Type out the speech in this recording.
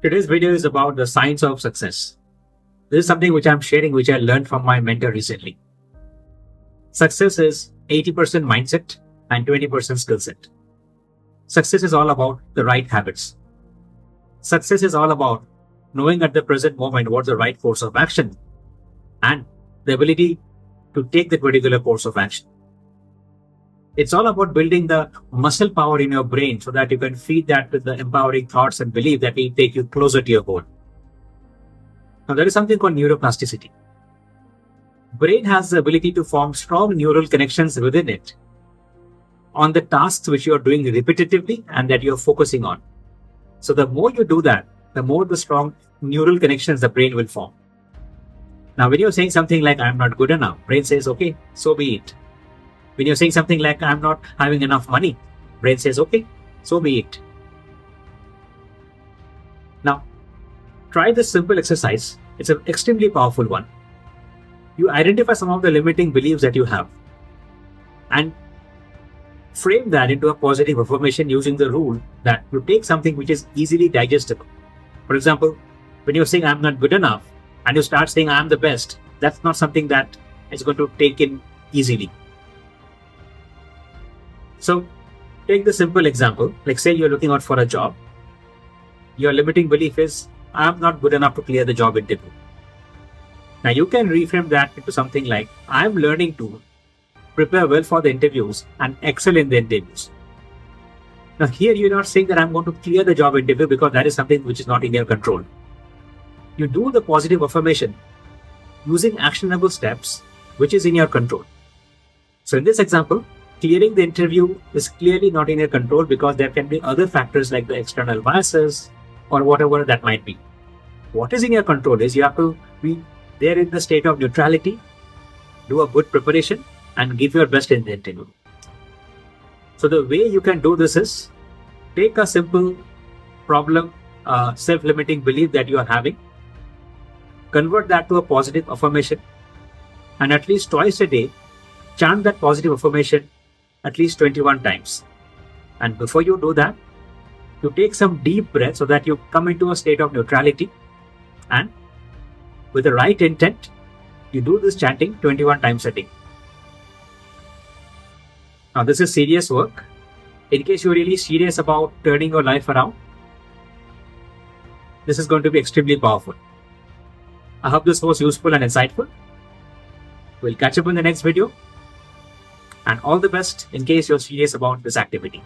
Today's video is about the science of success. This is something which I'm sharing, which I learned from my mentor recently. Success is 80% mindset and 20% skill set. Success is all about the right habits. Success is all about knowing at the present moment what's the right course of action and the ability to take that particular course of action. It's all about building the muscle power in your brain so that you can feed that with the empowering thoughts and belief that will take you closer to your goal. Now, there is something called neuroplasticity. Brain has the ability to form strong neural connections within it on the tasks which you are doing repetitively and that you're focusing on. So the more you do that, the more the strong neural connections the brain will form. Now, when you're saying something like, I'm not good enough, brain says, okay, so be it. When you're saying something like, I'm not having enough money, brain says, okay, so be it. Now, try this simple exercise. It's an extremely powerful one. You identify some of the limiting beliefs that you have and frame that into a positive affirmation using the rule that you take something which is easily digestible. For example, when you're saying, I'm not good enough, and you start saying, I'm the best, that's not something that is going to take in easily. So take the simple example, like say you're looking out for a job. Your limiting belief is, I'm not good enough to clear the job interview. Now you can reframe that into something like, I'm learning to prepare well for the interviews and excel in the interviews. Now here you're not saying that I'm going to clear the job interview because that is something which is not in your control. You do the positive affirmation using actionable steps which is in your control. So in this example, clearing the interview is clearly not in your control because there can be other factors like the external biases or whatever that might be. What is in your control is you have to be there in the state of neutrality, do a good preparation, and give your best in the interview. So the way you can do this is take a simple problem, self-limiting belief that you are having, convert that to a positive affirmation, and at least twice a day, chant that positive affirmation at least 21 times. And before you do that, you take some deep breath so that you come into a state of neutrality, and with the right intent, you do this chanting 21 times a day. Now this is serious work. In case you're really serious about turning your life around, this is going to be extremely powerful. I hope this was useful and insightful. We'll catch up in the next video. And all the best in case you're serious about this activity.